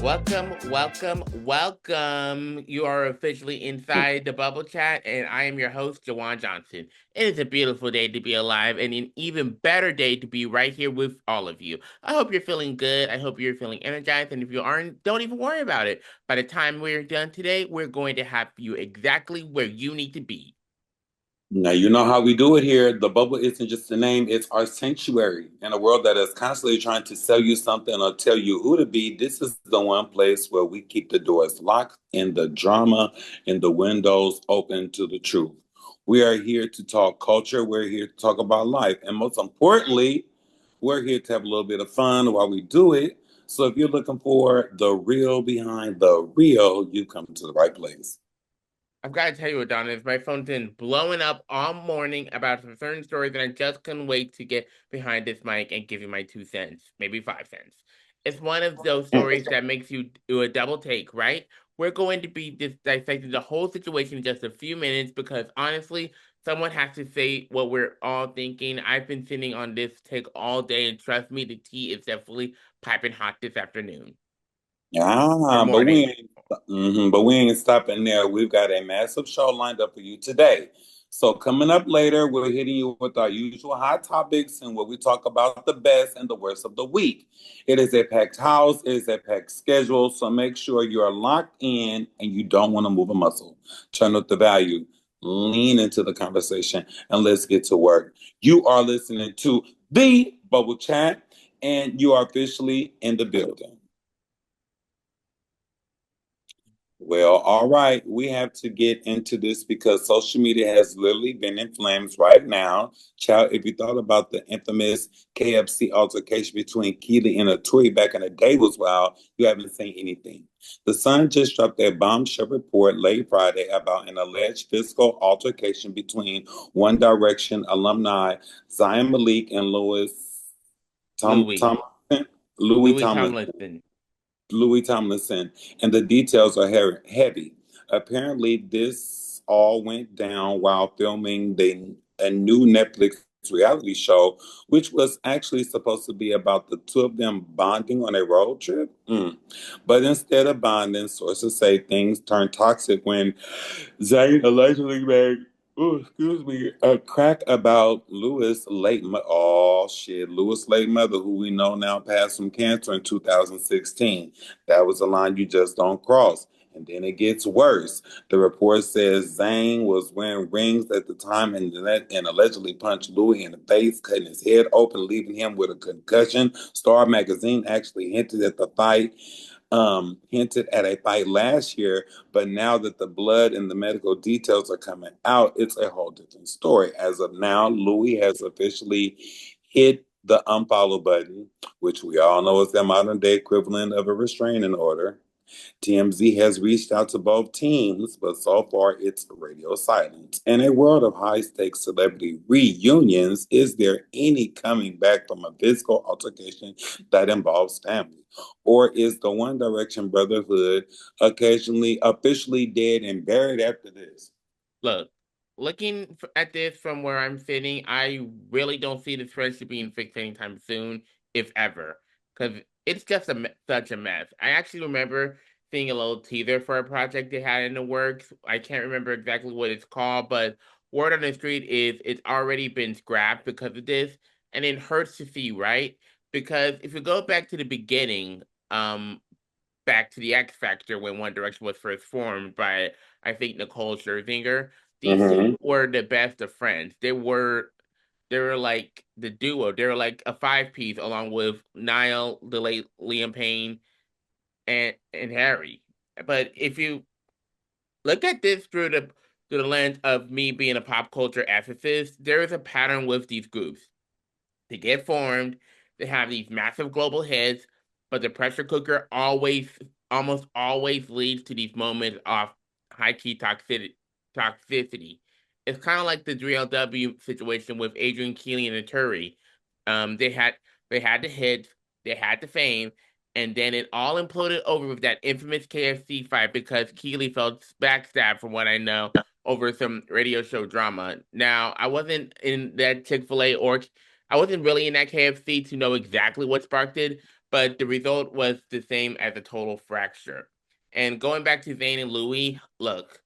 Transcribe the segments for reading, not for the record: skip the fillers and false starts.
Welcome, welcome, welcome. You are officially inside the bubble chat, and I am your host, Jawan Johnson. It is a beautiful day to be alive, and an even better day to be right here with all of you. I hope you're feeling good. I hope you're feeling energized, and if you aren't, don't even worry about it. By the time we're done today, we're going to have you exactly where you need to be. Now, you know how we do it here. The bubble isn't just a name, it's our sanctuary. In a world that is constantly trying to sell you something or tell you who to be, this is the one place where we keep the doors locked and the drama and the windows open to the truth. We are here to talk culture, we're here to talk about life, and most importantly, we're here to have a little bit of fun while we do it. So if you're looking for the real behind the real, you come to the right place. I've got to tell you, Adonis, my phone's been blowing up all morning about some certain stories, and I just couldn't wait to get behind this mic and give you my 2 cents, maybe 5 cents. It's one of those stories that makes you do a double take, right? We're going to be dissecting the whole situation in just a few minutes because honestly, someone has to say what we're all thinking. I've been sitting on this take all day, and trust me, the tea is definitely piping hot this afternoon or Ah, morning. but we ain't stopping there. We've got a massive show lined up for you today. So coming up later, we're hitting you with our usual hot topics and where we talk about the best and the worst of the week. It is a packed house, it is a packed schedule, so make sure you are locked in and you don't want to move a muscle. Turn up the value, lean into the conversation, and let's get to work. You are listening to the Bubble Chat, and you are officially in the building. Well, all right. We have to get into this because social media has literally been in flames right now. Child, if you thought about the infamous KFC altercation between Keely and Aturi back in the day was wild, you haven't seen anything. The Sun just dropped a bombshell report late Friday about an alleged physical altercation between One Direction alumni Zayn Malik and Louis, Tomlinson. Louis Louis Tomlinson. Tomlinson. Louis Tomlinson, and the details are heavy. Apparently, this all went down while filming a new Netflix reality show, which was actually supposed to be about the two of them bonding on a road trip. But instead of bonding, sources say things turned toxic when Zayn allegedly made, a crack about Lewis' late mother, who we know now passed from cancer in 2016. That was a line you just don't cross. And then it gets worse. The report says Zayn was wearing rings at the time and allegedly punched Louis in the face, cutting his head open, leaving him with a concussion. Star magazine actually hinted at a fight last year, but now that the blood and the medical details are coming out, it's a whole different story. As of now, Louis has officially hit the unfollow button, which we all know is the modern day equivalent of a restraining order. TMZ has reached out to both teams, but so far it's radio silence. In a world of high stakes celebrity reunions, is there any coming back from a physical altercation that involves family? Or is the One Direction brotherhood occasionally officially dead and buried after this? Look, looking at this from where I'm sitting, I really don't see this friendship being fixed anytime soon, if ever, because it's just such a mess. I actually remember seeing a little teaser for a project they had in the works. I can't remember exactly what it's called, but word on the street is it's already been scrapped because of this, and it hurts to see, right? Because if you go back to the beginning, um, back to the X Factor when One Direction was first formed by I think Nicole Scherzinger. These two Mm-hmm. were the best of friends. They were like the duo. They were like a five piece along with Niall, the late Liam Payne, and Harry. But if you look at this through the lens of me being a pop culture ethicist, there is a pattern with these groups. They get formed, they have these massive global hits, but the pressure cooker almost always leads to these moments of high key toxicity. It's kind of like the 3LW situation with Adrian Keeley and Aturi. They had the hits, they had the fame, and then it all imploded over with that infamous KFC fight because Keeley felt backstabbed, from what I know, over some radio show drama. Now, I wasn't in that Chick-fil-A or I wasn't really in that KFC to know exactly what sparked it, but the result was the same as a total fracture. And going back to Zayn and Louis, look,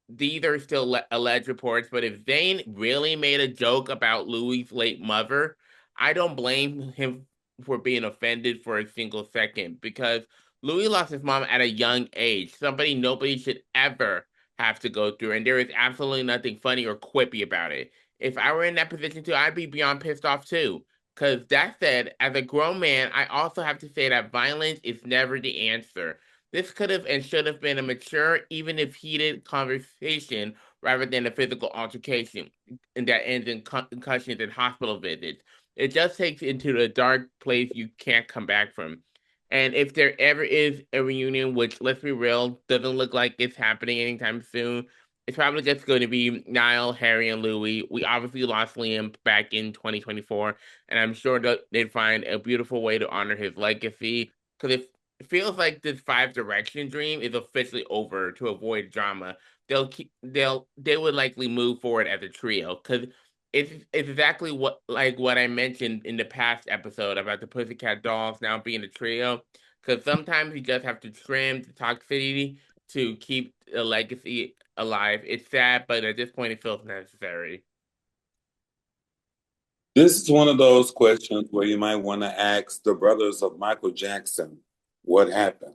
these are still alleged reports, but if Zayn really made a joke about Louis' late mother, I don't blame him for being offended for a single second because Louis lost his mom at a young age, somebody nobody should ever have to go through, and there is absolutely nothing funny or quippy about it. If I were in that position too, I'd be beyond pissed off too. Because that said, as a grown man, I also have to say that violence is never the answer. This could have and should have been a mature, even if heated, conversation rather than a physical altercation and that ends in concussions and hospital visits. It just takes into the dark place you can't come back from. And if there ever is a reunion, which let's be real, doesn't look like it's happening anytime soon, it's probably just going to be Niall, Harry, and Louis. We obviously lost Liam back in 2024, and I'm sure that they'd find a beautiful way to honor his legacy. Because if it feels like this Five Direction dream is officially over to avoid drama. They would likely move forward as a trio because it's exactly what I mentioned in the past episode about the Pussycat Dolls now being a trio. Because sometimes you just have to trim the toxicity to keep the legacy alive. It's sad, but at this point, it feels necessary. This is one of those questions where you might want to ask the brothers of Michael Jackson, what happened?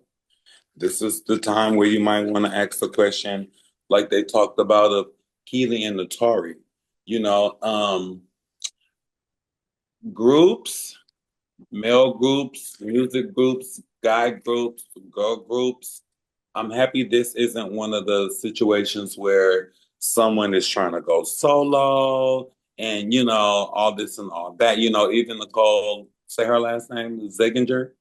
This is the time where you might want to ask the question, like they talked about of Keely and Atari. You know, groups, male groups, music groups, guy groups, girl groups. I'm happy this isn't one of the situations where someone is trying to go solo and, all this and all that. Even Nicole, say her last name, Ziginger.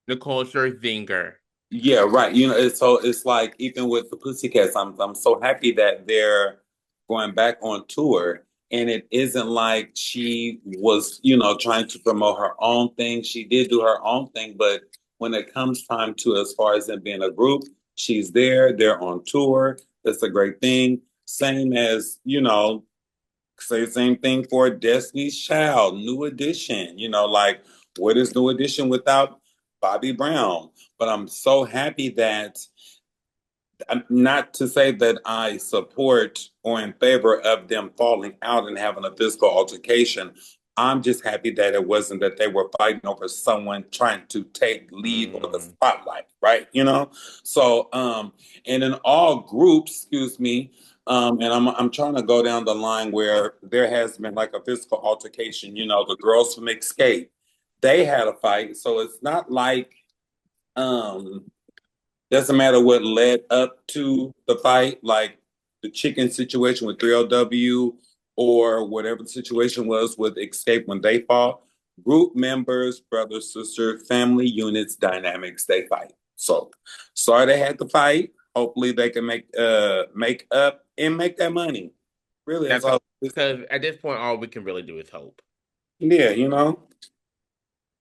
Nicole Scherzinger. Yeah, right. It's like even with the Pussycats, I'm so happy that they're going back on tour. And it isn't like she was, trying to promote her own thing. She did do her own thing, but when it comes time to as far as them being a group, she's there, they're on tour. That's a great thing. Same as, say the same thing for Destiny's Child, New Edition. Like what is New Edition without Bobby Brown? But I'm so happy that not to say that I support or in favor of them falling out and having a physical altercation. I'm just happy that it wasn't that they were fighting over someone trying to take lead or the Mm. spotlight, right? So and in all groups, excuse me, and I'm trying to go down the line where there has been like a physical altercation. The girls from Escape, they had a fight, so it's not like um doesn't matter what led up to the fight, like the chicken situation with 3LW or whatever the situation was with Escape when they fought. Group members, brother, sister, family units, dynamics, they fight. So sorry they had to fight. Hopefully they can make up and make that money. Really, that's That's all. because at this point, all we can really do is hope. Yeah.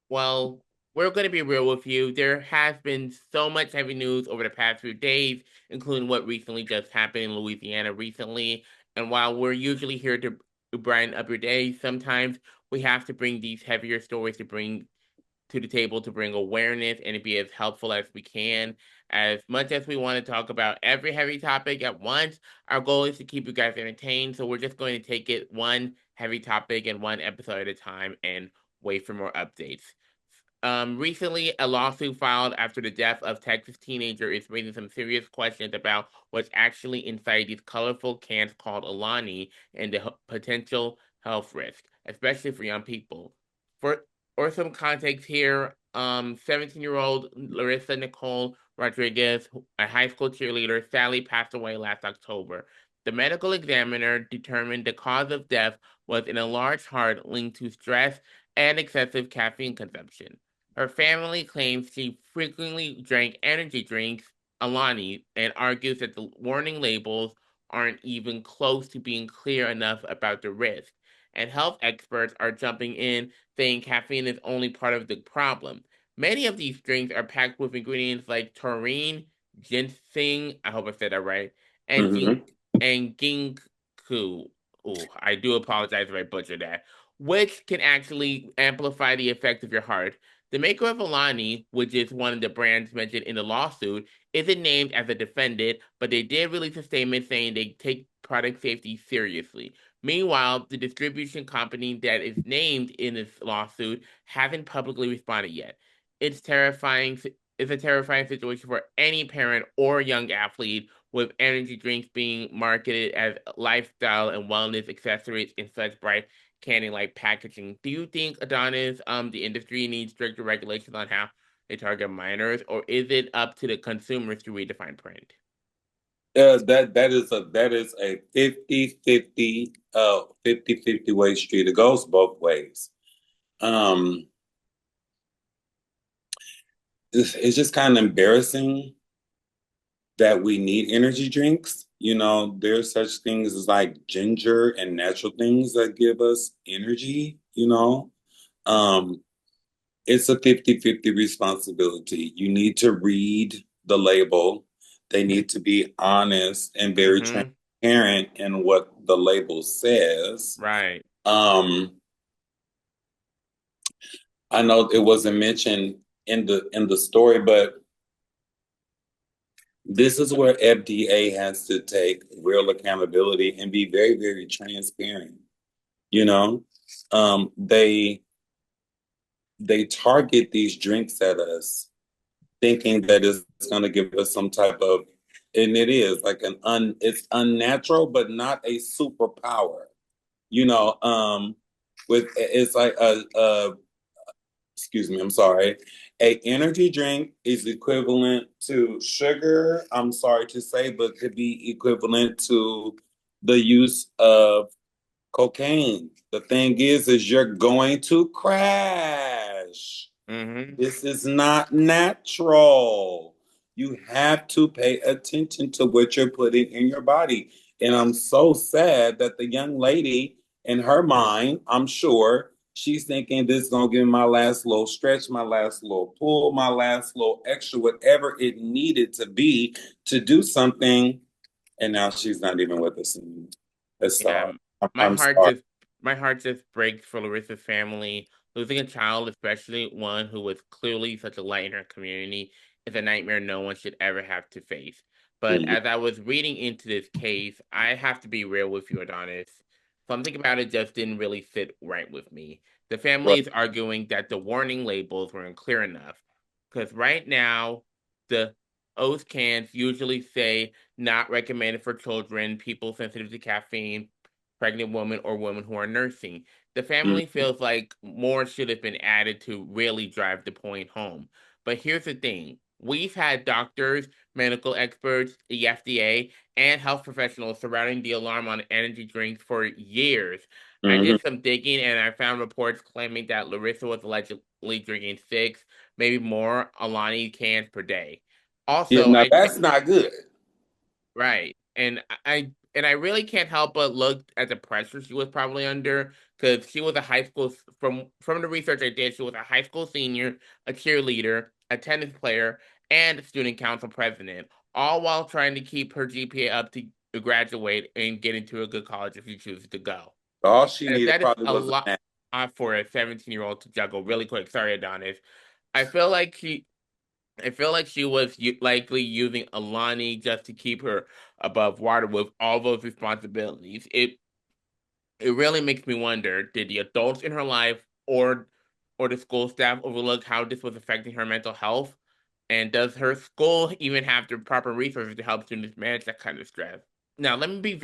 Well, we're going to be real with you. There has been so much heavy news over the past few days, including what recently just happened in Louisiana recently. And while we're usually here to brighten up your day, sometimes we have to bring these heavier stories to bring to the table to bring awareness and to be as helpful as we can. As much as we want to talk about every heavy topic at once, our goal is to keep you guys entertained. So we're just going to take it one heavy topic and one episode at a time and wait for more updates. Recently, a lawsuit filed after the death of Texas teenager is raising some serious questions about what's actually inside these colorful cans called Alani and the potential health risk, especially for young people. For or some context here, 17-year-old Larissa Nicole Rodriguez, a high school cheerleader, sadly passed away last October. The medical examiner determined the cause of death was an enlarged heart linked to stress and excessive caffeine consumption. Her family claims she frequently drank energy drinks, Alani, and argues that the warning labels aren't even close to being clear enough about the risk. And health experts are jumping in, saying caffeine is only part of the problem. Many of these drinks are packed with ingredients like taurine, ginseng, I hope I said that right, and Mm-hmm. ginkgo. Oh, I do apologize if I butchered that, which can actually amplify the effect of your heart. The maker of Alani, which is one of the brands mentioned in the lawsuit, isn't named as a defendant, but they did release a statement saying they take product safety seriously. Meanwhile, the distribution company that is named in this lawsuit hasn't publicly responded yet. It's terrifying. It's a terrifying situation for any parent or young athlete with energy drinks being marketed as lifestyle and wellness accessories in such bright candy-like packaging. Do you think, Adonis, the industry needs stricter regulations on how they target minors, or is it up to the consumers to redefine print? That is a 50-50 way street. It goes both ways. Um, it's just kind of embarrassing that we need energy drinks. There's such things as like ginger and natural things that give us energy. Um, it's a 50-50 responsibility. You need to read the label. They need to be honest and very Mm-hmm. transparent in what the label says. Right. Um, I know it wasn't mentioned in the story, but this is where FDA has to take real accountability and be very, very transparent. You know, they target these drinks at us, thinking that it's going to give us some type of, and it is like it's unnatural, but not a superpower. You know, with it's like excuse me, I'm sorry. A energy drink is equivalent to sugar, I'm sorry to say, but could be equivalent to the use of cocaine. The thing is you're going to crash. Mm-hmm. This is not natural. You have to pay attention to what you're putting in your body. And I'm so sad that the young lady, in her mind, I'm sure she's thinking this is going to give me my last little stretch, my last little pull, my last little extra, whatever it needed to be to do something. And now she's not even with us anymore. It's Yeah, sad. I'm, my I'm heart sorry. just my heart just breaks for Larissa's family. Losing a child, especially one who was clearly such a light in her community, is a nightmare no one should ever have to face. But Mhm. as I was reading into this case, I have to be real with you, Adonis. Something about it just didn't really sit right with me. The family Right. is arguing that the warning labels weren't clear enough. Because right now, the O's cans usually say not recommended for children, people sensitive to caffeine, pregnant women, or women who are nursing. The family Mhm. feels like more should have been added to really drive the point home. But here's the thing. We've had doctors, medical experts, the FDA, and health professionals surrounding the alarm on energy drinks for years. I Mhm. did some digging and I found reports claiming that Larissa was allegedly drinking six, maybe more Alani cans per day. Yeah, Also, now that's not good. right. And I really can't help but look at the pressure she was probably under because she was a high school from the research I did, she was a high school senior, a cheerleader, a tennis player, and a student council president, all while trying to keep her GPA up to graduate and get into a good college if she chooses to go. All she And needed that is probably a was a lot nap. for a 17-year-old to juggle really quick. Sorry, Adonis. I feel like she I feel like she was likely using Alani just to keep her above water with all those responsibilities. It really makes me wonder, did the adults in her life or the school staff overlook how this was affecting her mental health? And does her school even have the proper resources to help students manage that kind of stress? Now, let me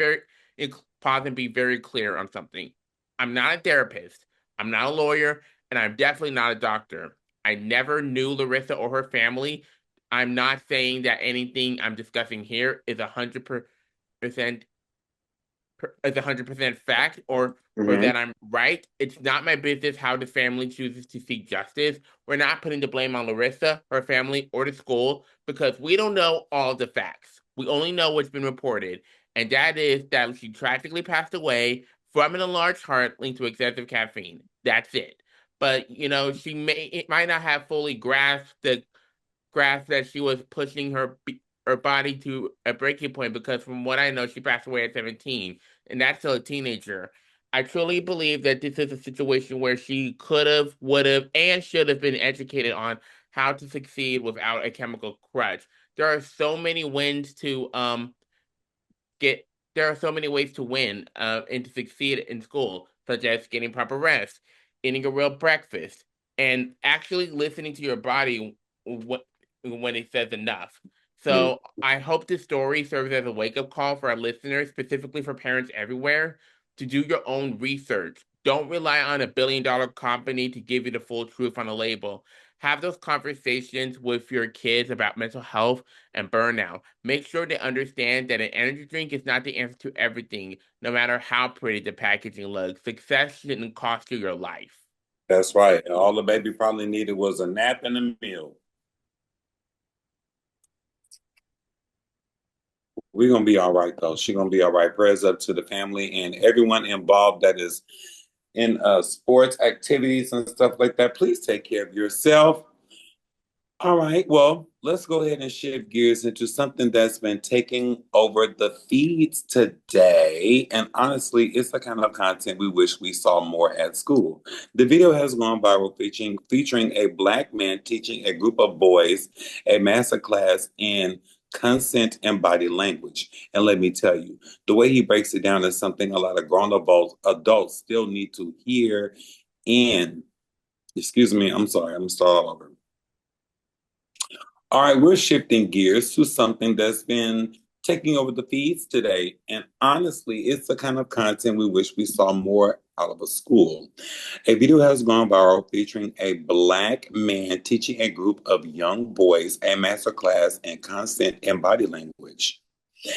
pause and be very clear on something. I'm not a therapist, I'm not a lawyer, and I'm definitely not a doctor. I never knew Larissa or her family. I'm not saying that anything I'm discussing here is 100% is 100% fact or Hmm. that I'm right. It's not my business how the family chooses to seek justice. We're not putting the blame on Larissa, her family, or the school because we don't know all the facts. We only know what's been reported, and that is that she tragically passed away from an enlarged heart linked to excessive caffeine. That's it. But she might not have fully grasped the grasp that she was pushing her body to a breaking point because from what I know, she passed away at 17, and that's still a teenager. I truly believe that this is a situation where she could have, would have, and should have been educated on how to succeed without a chemical crutch. There are so many wins to get there are so many ways to win and to succeed in school, such as getting proper rest, eating a real breakfast, and actually listening to your body when it says enough. Mm. So I hope this story serves as a wake-up call for our listeners, specifically for parents everywhere, to do your own research. Don't rely on a $1 billion company to give you the full truth on a label. Have those conversations with your kids about mental health and burnout. Make sure they understand that an energy drink is not the answer to everything, no matter how pretty the packaging looks. Success shouldn't cost you your life. That's right. All the baby probably needed was a nap and a meal. We're gonna be all right though. She's gonna be all right. Prayers up to the family and everyone involved that is in sports activities and stuff like that. Please take care of yourself. All right, well, let's go ahead and shift gears into something that's been taking over the feeds today. And honestly, it's the kind of content we wish we saw more at school. The video has gone viral featuring a Black man teaching a group of boys a master class in consent and body language. And let me tell you, the way he breaks it down is something a lot of adults still need to hear. And excuse me, I'm sorry, I'm gonna start all over. All right, we're shifting gears to something that's been taking over the feeds today. And honestly, it's the kind of content we wish we saw more out of a school. A video has gone viral featuring a Black man teaching a group of young boys a master class in consent and body language.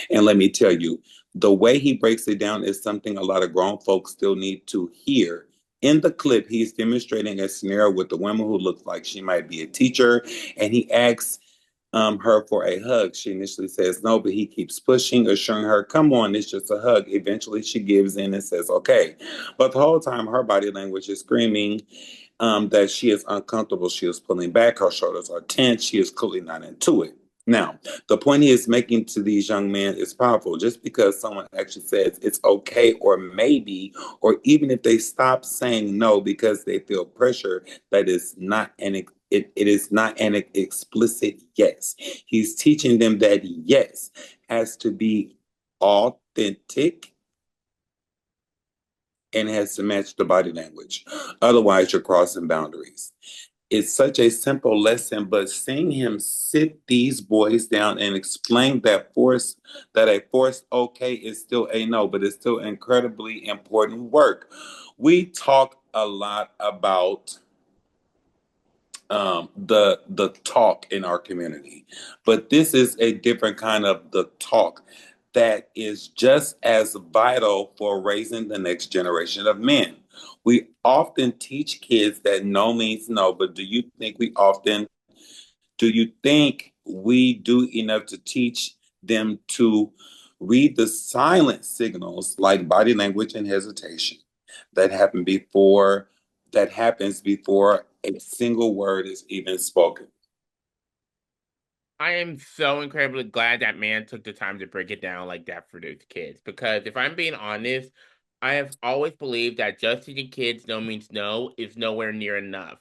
And let me tell you, the way he breaks it down is something a lot of grown folks still need to hear. In the clip, he's demonstrating a scenario with a woman who looks like she might be a teacher, and he asks her for a hug. She initially says no, but he keeps pushing, assuring her, come on, it's just a hug. Eventually, she gives in and says, okay. But the whole time, her body language is screaming that she is uncomfortable. She is pulling back. Her shoulders are tense. She is clearly not into it. Now, the point he is making to these young men is powerful. Just because someone actually says it's okay or maybe, or even if they stop saying no because they feel pressure, that is not it is not an explicit yes. He's teaching them that yes has to be authentic and has to match the body language. Otherwise, you're crossing boundaries. It's such a simple lesson, but seeing him sit these boys down and explain that a forced okay is still a no, but it's still incredibly important work. We talk a lot about the talk in our community, but this is a different kind of the talk that is just as vital for raising the next generation of men. We often teach kids that no means no, but do you think we do enough to teach them to read the silent signals like body language and hesitation that happen before that happens before a single word is even spoken? I am so incredibly glad that man took the time to break it down like that for those kids. Because if I'm being honest, I have always believed that just teaching kids no means no is nowhere near enough.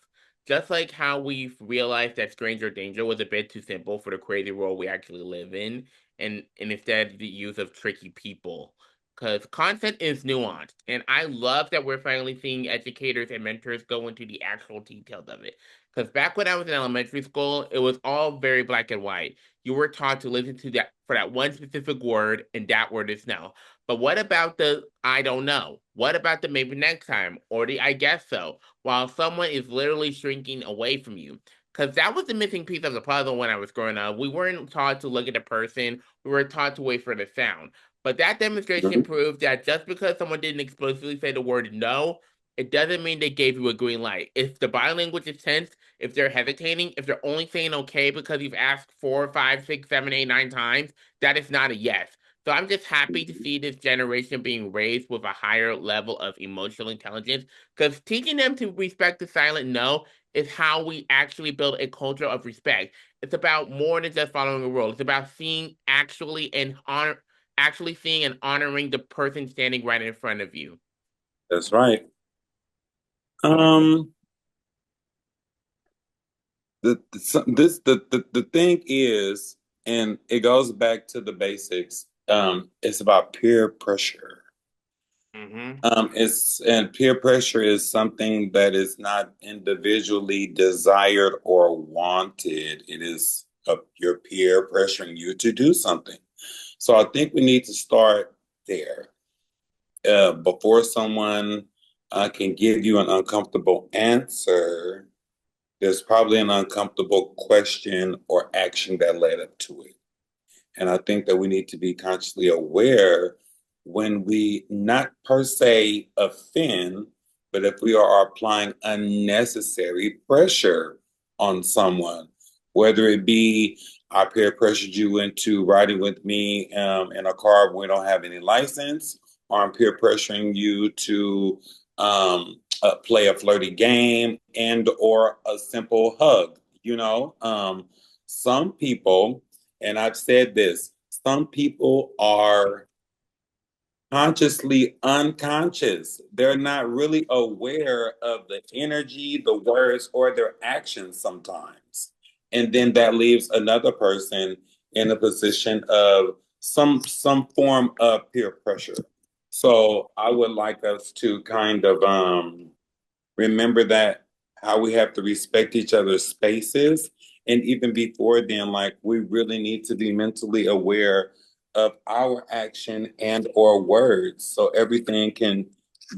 Just like how we've realized that stranger danger was a bit too simple for the crazy world we actually live in, and instead the use of tricky people. Because content is nuanced, and I love that we're finally seeing educators and mentors go into the actual details of it. Because back when I was in elementary school, it was all very black and white. You were taught to listen to that for that one specific word, and that word is no. But what about the I don't know? What about the maybe next time or the I guess so? While someone is literally shrinking away from you. Because that was the missing piece of the puzzle when I was growing up. We weren't taught to look at the person, we were taught to wait for the sound. But that demonstration Mhm. proved that just because someone didn't explicitly say the word no, it doesn't mean they gave you a green light. If the body language is tense, if they're hesitating, if they're only saying okay because you've asked 4, 5, 6, 7, 8, 9 times, that is not a yes. So I'm just happy to see this generation being raised with a higher level of emotional intelligence because teaching them to respect the silent no is how we actually build a culture of respect. It's about more than just following a rule. It's about seeing and honoring the person standing right in front of you. That's right. Um, the thing is, and it goes back to the basics. It's about peer pressure. Mm-hmm. It's and peer pressure is something that is not individually desired or wanted. It is your peer pressuring you to do something. So I think we need to start there before someone can give you an uncomfortable answer. There's probably an uncomfortable question or action that led up to it. And I think that we need to be consciously aware when we not per se offend, but if we are applying unnecessary pressure on someone, whether it be I peer pressured you into riding with me in a car when we don't have any license, or I'm peer pressuring you to play a flirty game and or a simple hug. Some people, and I've said this, some people are consciously unconscious. They're not really aware of the energy, the words, or their actions sometimes. And then that leaves another person in a position of some form of peer pressure. So I would like us to kind of remember that how we have to respect each other's spaces. And even before then, like we really need to be mentally aware of our action and or words so everything can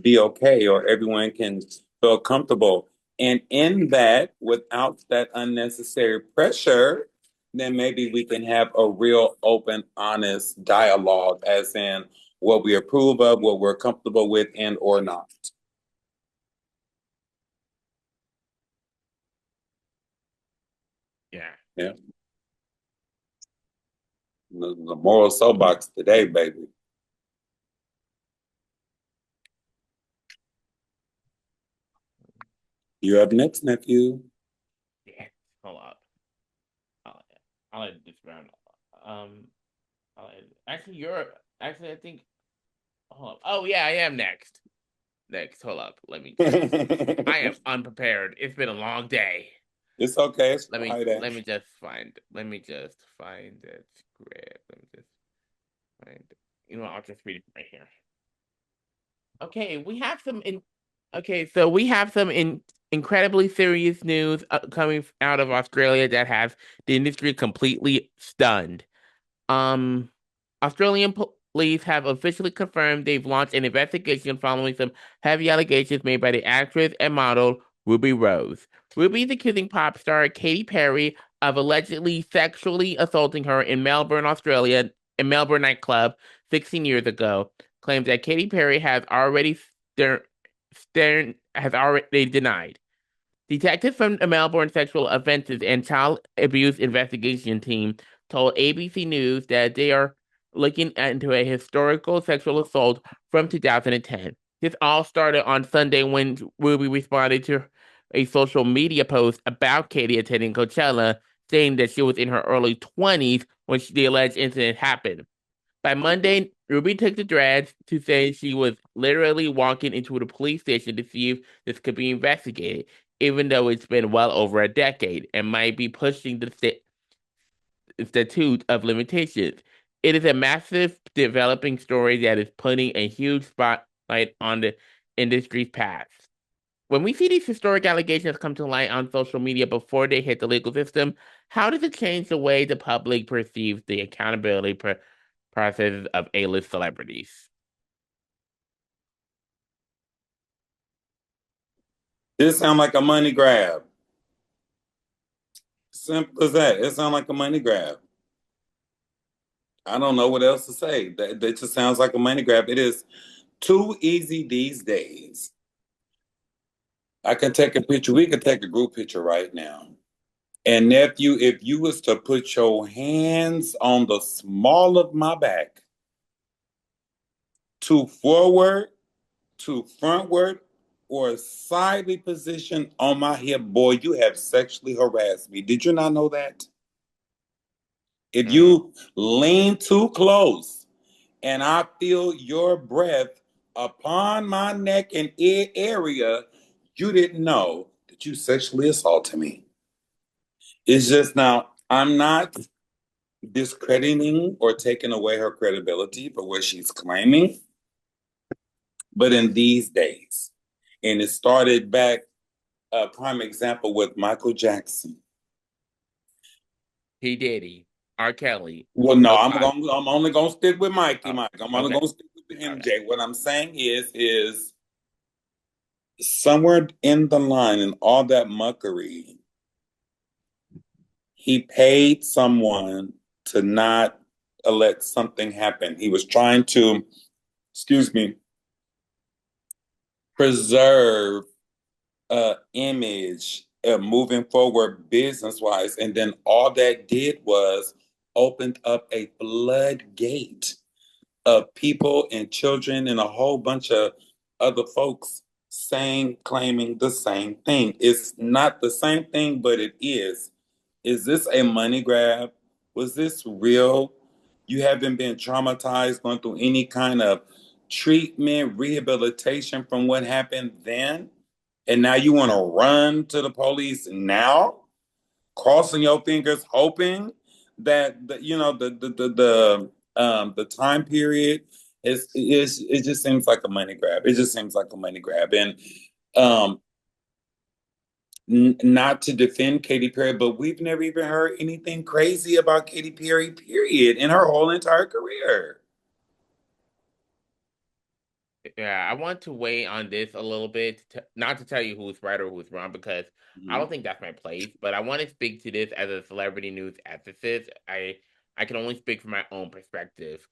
be okay or everyone can feel comfortable. And in that, without that unnecessary pressure, then maybe we can have a real open, honest dialogue, as in what we approve of, what we're comfortable with, and or not. Yeah. Yeah. The moral soapbox today, baby. You're up next, nephew. Yeah. Hold up. I'll, I'll let this round. Um. Actually, you're. Actually, I think. Hold up. Oh yeah, I am next. Next. Hold up. Let me just. I am It's unprepared. It's been a long day. okay. It's Let me. Friday. Let me just find. Let me just find that script. Let me just find. You know, I'll just read it right here. Okay, we have some in. Okay, so we have some incredibly serious news coming out of Australia that has the industry completely stunned. Um, Australian police have officially confirmed they've launched an investigation following some heavy allegations made by the actress and model Ruby Rose. Ruby is accusing pop star Katy Perry of allegedly sexually assaulting her in Melbourne, Australia, in Melbourne nightclub 16 years ago. Claims that Katy Perry has already denied. Detectives from the Melbourne Sexual Offences and Child Abuse Investigation Team told ABC News that they are looking into a historical sexual assault from 2010. This all started on Sunday when Ruby responded to a social media post about Katie attending Coachella, saying that she was in her early 20s when the alleged incident happened. By Monday, Ruby took the drag to say she was literally walking into the police station to see if this could be investigated, even though it's been well over a decade and might be pushing the statute of limitations. It is a massive developing story that is putting a huge spotlight on the industry's past. When we see these historic allegations come to light on social media before they hit the legal system, how does it change the way the public perceives the accountability processes of A-list celebrities? This sounds like a money grab. Simple as that. It sounds like a money grab. I don't know what else to say. That just sounds like a money grab. It is too easy these days. I can take a picture. We could take a group picture right now. And nephew, if you was to put your hands on the small of my back, to forward, to frontward, or sidely position on my hip, boy, you have sexually harassed me. Did you not know that? If Mm. you lean too close and I feel your breath upon my neck and ear area, you didn't know that you sexually assaulted me. It's just now, I'm not discrediting or taking away her credibility for what she's claiming, but in these days, and it started back, a prime example with Michael Jackson. P. Diddy, R. Kelly, Well, no, Bill Cosby. I'm only gonna stick with Mikey, Oh, Mike. I'm only okay, gonna stick with the okay. MJ. What I'm saying is somewhere in the line in all that muckery, he paid someone to not let something happen. He was trying to, excuse me, preserve image moving forward business wise. And then all that did was opened up a floodgate of people and children and a whole bunch of other folks saying, claiming the same thing. It's not the same thing, but it is. Is this a money grab? Was this real? You haven't been traumatized, going through any kind of treatment, rehabilitation from what happened then? And now you want to run to the police now, crossing your fingers, hoping that the time period is it just seems like a money grab. It just seems like a money grab, and um, not to defend Katy Perry, but we've never even heard anything crazy about Katy Perry, period, in her whole entire career. Yeah, I want to weigh on this a little bit, not to tell you who's right or who's wrong, because I don't Mhm. think that's my place. But I want to speak to this as a celebrity news ethicist. I can only speak from my own perspective.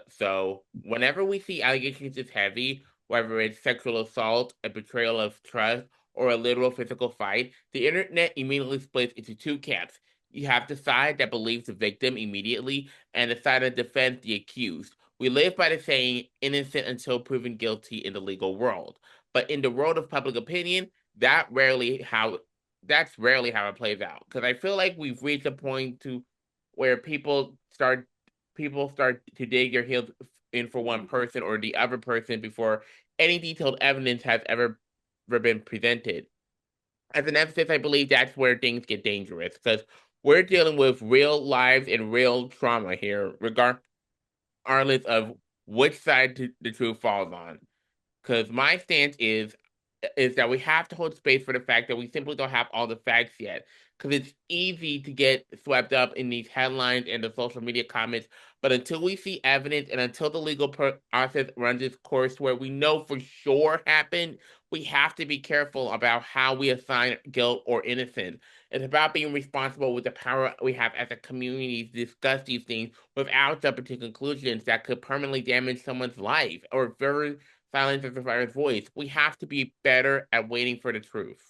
So whenever we see allegations this heavy, whether it's sexual assault, a betrayal of trust, or a literal physical fight, the internet immediately splits into two camps. You have the side that believes the victim immediately, and the side that defends the accused. We live by the saying, innocent until proven guilty in the legal world. But in the world of public opinion, that's rarely how it plays out. Because I feel like we've reached a point to where people start to dig their heels in for one person or the other person before any detailed evidence has ever been presented. As an emphasis, I believe that's where things get dangerous because we're dealing with real lives and real trauma here, regardless of which side the truth falls on. Because my stance is that we have to hold space for the fact that we simply don't have all the facts yet. Because it's easy to get swept up in these headlines and the social media comments. But until we see evidence and until the legal process runs its course where we know for sure happened, we have to be careful about how we assign guilt or innocence. It's about being responsible with the power we have as a community to discuss these things without jumping to conclusions that could permanently damage someone's life or very silence of the survivor's voice. We have to be better at waiting for the truth.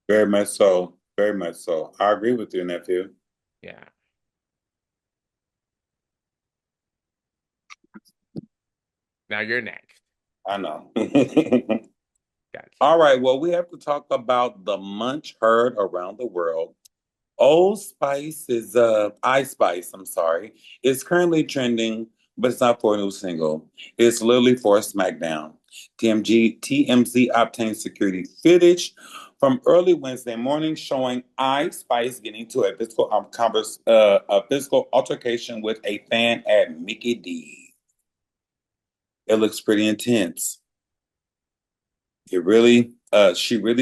Very much so. Very much so. I agree with you, nephew. Yeah. Now you're next. I know. Gotcha. All right. Well, we have to talk about the munch heard around the world. Old Spice is Ice Spice, I'm sorry. It's currently trending, but it's not for a new single. It's literally for a SmackDown. TMZ obtained security footage from early Wednesday morning showing Ice Spice getting to a physical altercation with a fan at Mickey D. It looks pretty intense. She really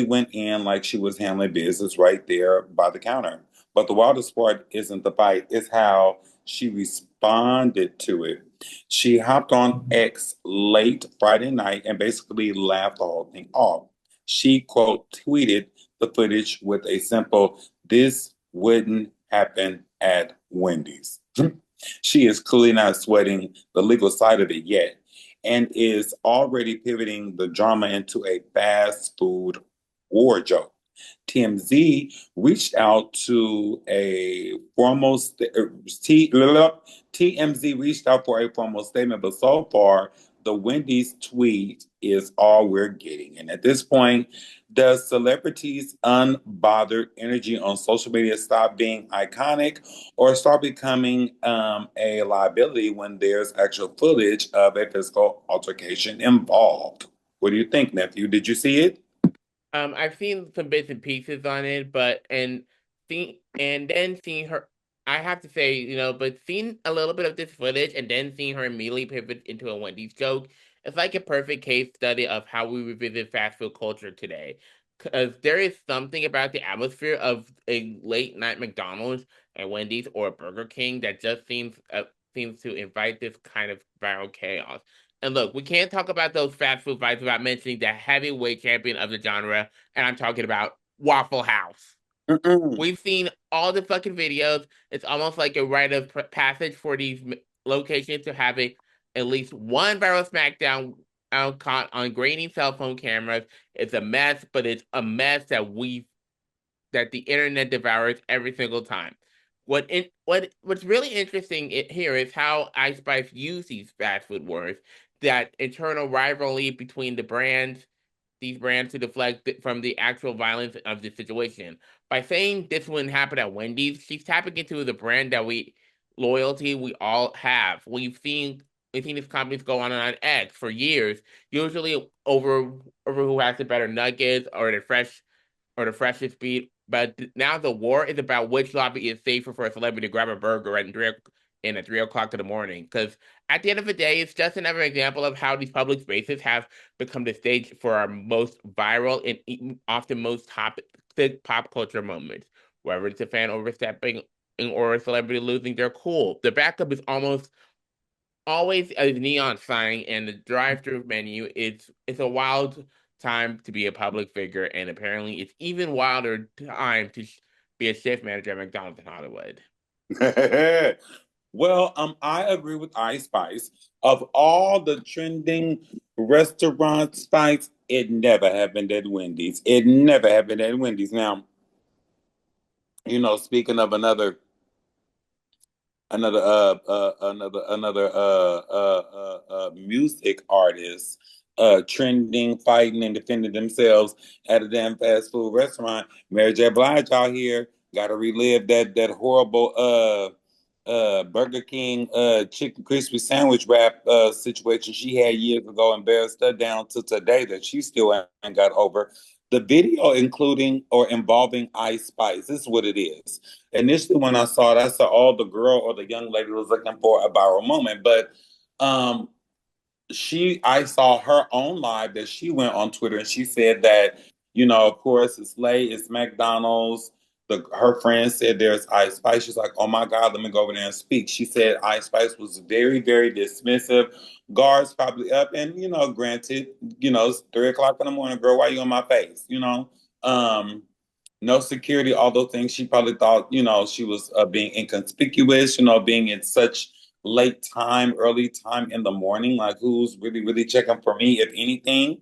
went in like she was handling business right there by the counter. But the wildest part isn't the fight, it's how she responded to it. She hopped on X late Friday night and basically laughed the whole thing off. She, quote, tweeted the footage with a simple, "This wouldn't happen at Wendy's." She is clearly not sweating the legal side of it yet and is already pivoting the drama into a fast food war joke. TMZ reached out to a formal TMZ reached out for a formal statement, but so far the Wendy's tweet is all we're getting. And at this point, does celebrities' unbothered energy on social media stop being iconic or start becoming a liability when there's actual footage of a physical altercation involved? What do you think, nephew? Did you see it? I've seen some bits and pieces on it, but and then seeing her, I have to say, but seeing a little bit of this footage and then seeing her immediately pivot into a Wendy's joke, it's like a perfect case study of how we revisit fast food culture today. Because there is something about the atmosphere of a late night McDonald's and Wendy's or Burger King that just seems to invite this kind of viral chaos. And look, we can't talk about those fast food fights without mentioning the heavyweight champion of the genre, and I'm talking about Waffle House. Mm-mm. We've seen all the fucking videos. It's almost like a rite of passage for these locations to have at least one viral SmackDown caught on grainy cell phone cameras. It's a mess, but it's a mess that the internet devours every single time. What's really interesting here is how Ice Spice used these fast food wars, that internal rivalry between these brands to deflect from the actual violence of the situation. By saying this wouldn't happen at Wendy's, she's tapping into the brand that loyalty we all have. We've seen these companies go on and on X for years, usually over who has the better nuggets or the freshest beat. But now the war is about which lobby is safer for a celebrity to grab a burger at 3 o'clock in the morning. Because at the end of the day, it's just another example of how these public spaces have become the stage for our most viral and often most topic pop culture moments. Whether it's a fan overstepping or a celebrity losing their cool, the backup is almost always a neon sign, and the drive-through menu. It's a wild time to be a public figure, and apparently it's even wilder time to be a shift manager at McDonald's in Hollywood. Well, I agree with Ice Spice. Of all the trending restaurant spites, it never happened at Wendy's. It never happened at Wendy's. Now, speaking of another music artist trending, fighting, and defending themselves at a damn fast food restaurant. Mary J. Blige out here got to relive that horrible Burger King chicken crispy sandwich wrap situation she had years ago, embarrassed her down to today that she still ain't got over. The video including or involving Ice Spice. This is what it is. Initially, when I saw it, I saw all the girl or the young lady was looking for a viral moment, but um, I saw her own live that she went on Twitter and she said that, of course it's late, it's McDonald's. Her friend said there's Ice Spice. She's like, oh my God, let me go over there and speak. She said Ice Spice was very, very dismissive. Guards probably up and, granted, it's 3 o'clock in the morning, girl, why you on my face? Um, no security, all those things. She probably thought, she was being inconspicuous, being in such late time, early time in the morning, like who's really, really checking for me, if anything.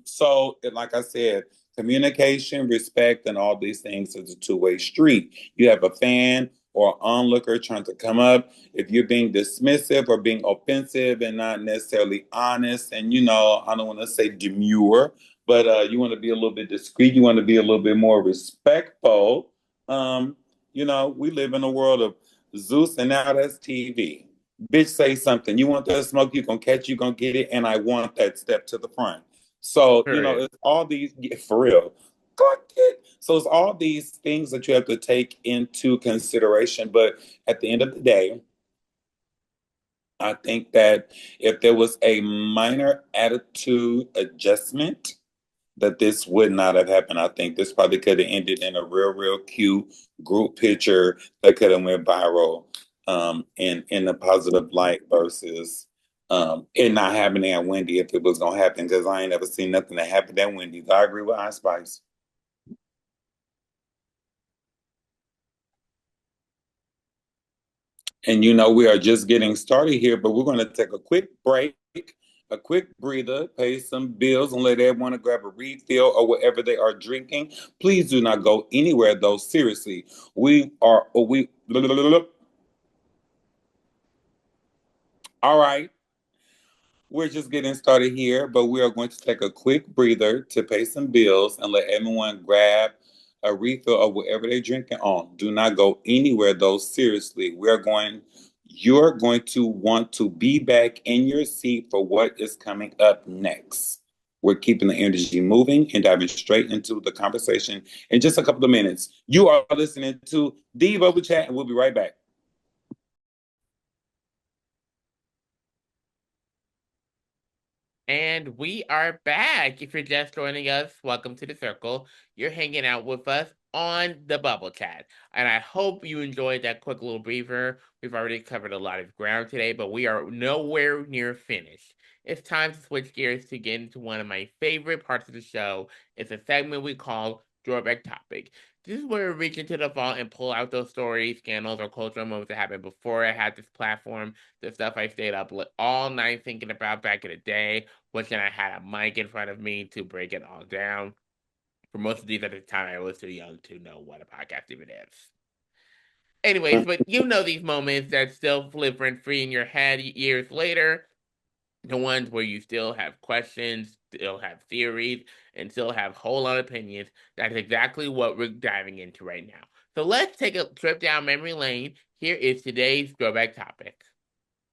So like I said, communication, respect, and all these things is a two-way street. You have a fan or onlooker trying to come up. If you're being dismissive or being offensive and not necessarily honest, and I don't want to say demure, but you want to be a little bit discreet. You want to be a little bit more respectful. We live in a world of Zeus, and now that's TV. Bitch, say something. You want that smoke, you gonna catch, you gonna get it, and I want that step to the front. So, Period. it's all these for real. Clock it. So it's all these things that you have to take into consideration. But at the end of the day, I think that if there was a minor attitude adjustment, that this would not have happened. I think this probably could have ended in a real, real cute group picture that could have went viral in a positive light versus it not happening at Wendy if it was gonna happen because I ain't never seen nothing that happened at Wendy's. I agree with Ice Spice. And we are just getting started here, but we're going to take a quick break, a quick breather, pay some bills, and let everyone grab a refill or whatever they are drinking. Please do not go anywhere, though. Seriously, we. All right. We're just getting started here, but we are going to take a quick breather to pay some bills and let everyone grab a refill of whatever they're drinking on. Do not go anywhere though, seriously. You're going to want to be back in your seat for what is coming up next. We're keeping the energy moving and diving straight into the conversation in just a couple of minutes. You are listening to The Bubble Chat, and we'll be right back. And we are back. If you're just joining us, welcome to the circle. You're hanging out with us on the Bubble Chat. And I hope you enjoyed that quick little briefer. We've already covered a lot of ground today, but we are nowhere near finished. It's time to switch gears to get into one of my favorite parts of the show. It's a segment we call Throwback Topic. This is where we reach into the vault and pull out those stories, scandals, or cultural moments that happened before I had this platform, the stuff I stayed up all night thinking about back in the day, wishing I had a mic in front of me to break it all down. For most of these at the time, I was too young to know what a podcast even is. Anyways, but you know these moments that still live rent free in your head years later. The ones where you still have questions, still have theories, and still have whole lot of opinions. That's exactly what we're diving into right now. So let's take a trip down memory lane. Here is today's throwback topic.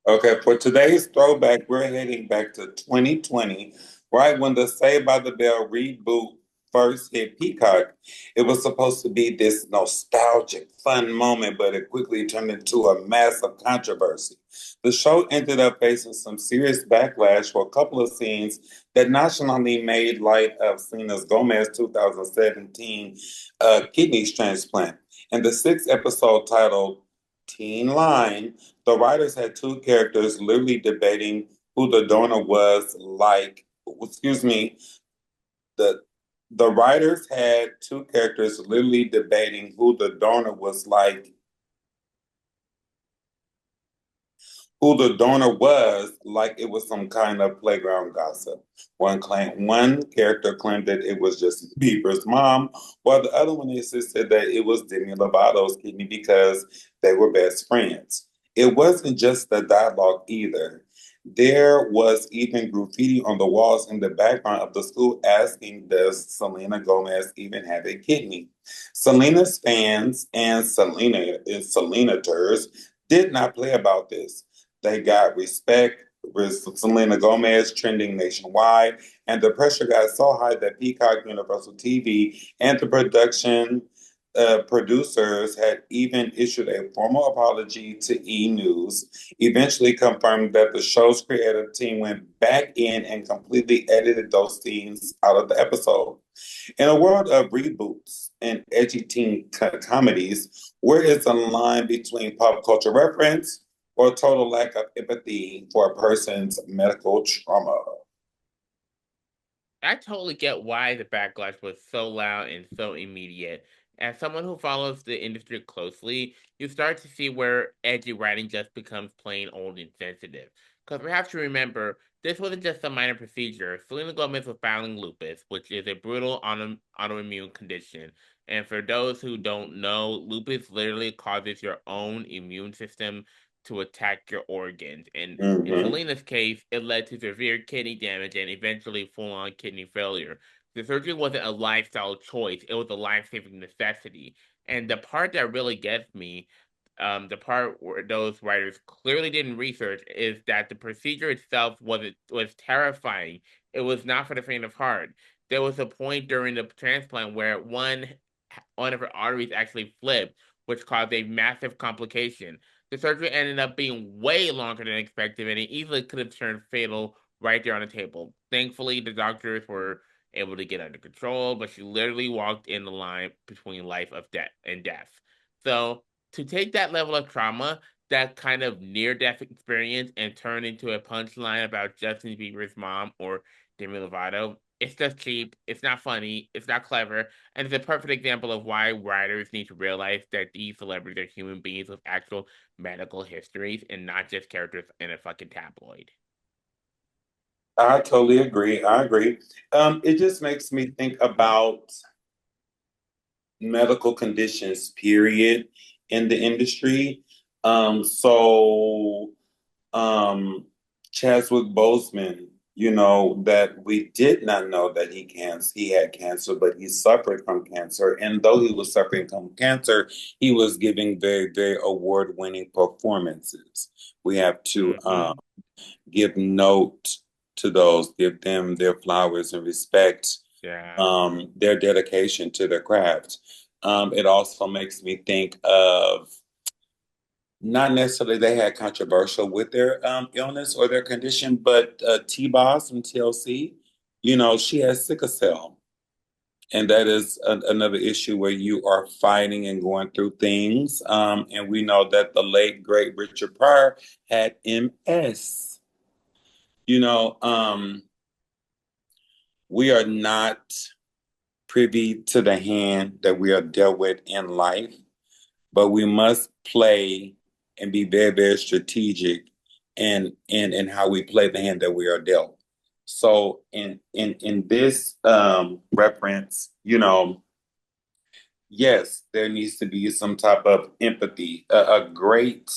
Okay, for today's throwback, we're heading back to 2020, right when the Saved by the Bell reboot first hit Peacock. It was supposed to be this nostalgic, fun moment, but it quickly turned into a massive controversy. The show ended up facing some serious backlash for a couple of scenes that nationally made light of Selena Gomez's 2017 kidney transplant. In the sixth episode titled Teen Line, the writers had two characters literally debating who the donor was like. Excuse me. The the writers had two characters literally debating who the donor was who the donor was like it was some kind of playground gossip. One character claimed that it was Justin Bieber's mom, while the other one insisted that it was Demi Lovato's kidney because they were best friends. It wasn't just the dialogue either. There was even graffiti on the walls in the background of the school asking, does Selena Gomez even have a kidney? Selena's fans and Selenators did not play about this. They got respect with Selena Gomez trending nationwide, and the pressure got so high that Peacock Universal TV and the production producers had even issued a formal apology to E! News, eventually confirmed that the show's creative team went back in and completely edited those scenes out of the episode. In a world of reboots and edgy teen comedies, where is the line between pop culture reference or total lack of empathy for a person's medical trauma? I totally get why the backlash was so loud and so immediate. As someone who follows the industry closely, you start to see where edgy writing just becomes plain old insensitive. Because we have to remember, this wasn't just a minor procedure. Selena Gomez was battling lupus, which is a brutal autoimmune condition. And for those who don't know, lupus literally causes your own immune system to attack your organs. And in Mm-hmm. Selena's case, it led to severe kidney damage and eventually full on kidney failure. The surgery wasn't a lifestyle choice, it was a life saving necessity. And the part that really gets me, the part where those writers clearly didn't research, is that the procedure itself was terrifying. It was not for the faint of heart. There was a point during the transplant where one of her arteries actually flipped, which caused a massive complication. The surgery ended up being way longer than expected, and it easily could have turned fatal right there on the table. Thankfully, the doctors were able to get under control, but she literally walked in the line between life of death and death. So to take that level of trauma, that kind of near-death experience, and turn into a punchline about Justin Bieber's mom or Demi Lovato, it's just cheap. It's not funny. It's not clever. And it's a perfect example of why writers need to realize that these celebrities are human beings with actual medical histories and not just characters in a fucking tabloid. I totally agree. I agree. It just makes me think about medical conditions, period, in the industry. So, um, Chadwick Boseman, you know, that we did not know that he had cancer, but he suffered from cancer. And though he was suffering from cancer, he was giving very, very award-winning performances. We have to Hmm. give note to those, give them their flowers and respect Yeah. their dedication to their craft. It also makes me think of not necessarily they had controversial with their illness or their condition, but T-Boss from TLC, you know, she has sickle cell. And that is another issue where you are fighting and going through things. And we know that the late, great Richard Pryor had MS. You know, we are not privy to the hand that we are dealt with in life, but we must play and be very, very strategic in how we play the hand that we are dealt. So in this reference, you know, yes, there needs to be some type of empathy, a great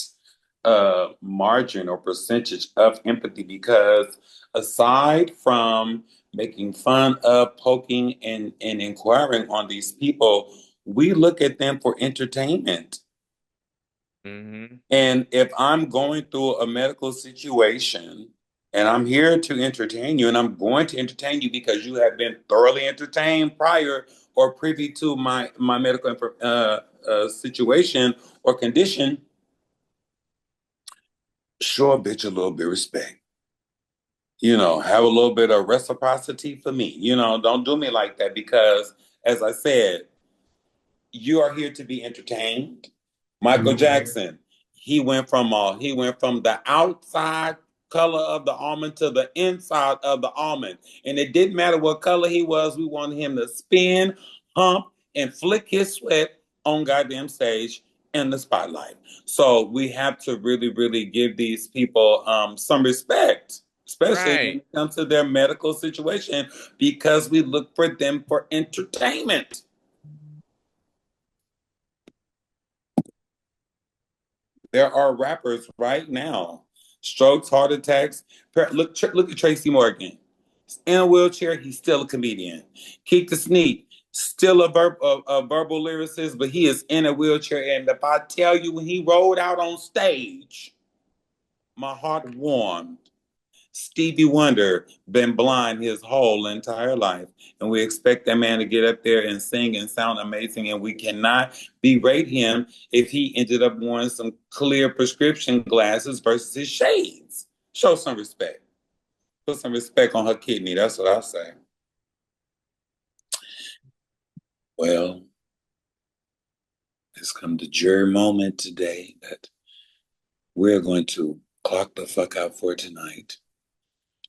margin or percentage of empathy, because aside from making fun of, poking, and inquiring on these people, we look at them for entertainment. Hmm. And if I'm going through a medical situation and I'm here to entertain you, and I'm going to entertain you because you have been thoroughly entertained prior or privy to my medical situation or condition, show a bitch a little bit of respect. You know, have a little bit of reciprocity for me. You know, don't do me like that because, as I said, you are here to be entertained. Michael Jackson, he went from the outside color of the almond to the inside of the almond. And it didn't matter what color he was, we wanted him to spin, hump, and flick his sweat on goddamn stage in the spotlight. So we have to really, really give these people some respect, especially when Right. it comes to their medical situation, because we look for them for entertainment. There are rappers right now, strokes, heart attacks. Look at Tracy Morgan. In a wheelchair, he's still a comedian. Keith the Sneak, still a verbal lyricist, but he is in a wheelchair. And if I tell you, when he rolled out on stage, my heart warmed. Stevie Wonder been blind his whole entire life, and we expect that man to get up there and sing and sound amazing, and we cannot berate him if he ended up wearing some clear prescription glasses versus his shades. Show some respect. Put some respect on her kidney. That's what I say. Well, it's come the jury moment today that we're going to clock the fuck out for tonight.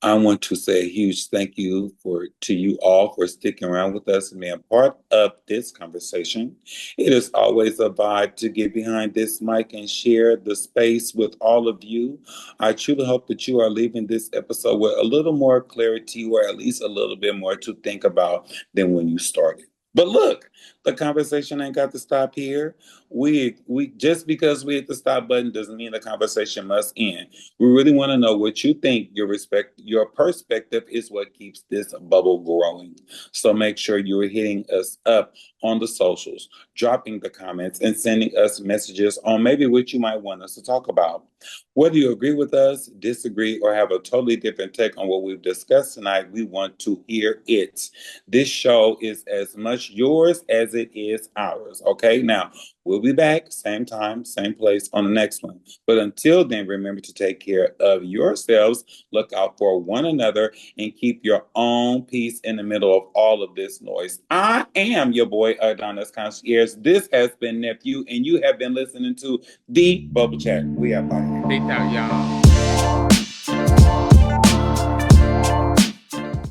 I want to say a huge thank you to you all for sticking around with us and being part of this conversation. It is always a vibe to get behind this mic and share the space with all of you. I truly hope that you are leaving this episode with a little more clarity, or at least a little bit more to think about than when you started. But look, the conversation ain't got to stop here. We just because we hit the stop button doesn't mean the conversation must end. We really want to know what you think. Your perspective is what keeps this bubble growing. So make sure you're hitting us up on the socials, dropping the comments, and sending us messages on maybe what you might want us to talk about. Whether you agree with us, disagree, or have a totally different take on what we've discussed tonight, we want to hear it. This show is as much yours as it is ours. Okay, now we'll be back, same time, same place on the next one. But until then, remember to take care of yourselves, look out for one another, and keep your own peace in the middle of all of this noise. I am your boy, Adonis Concierge. This has been Nephew, and you have been listening to The Bubble Chat. We are out. Peace out, y'all.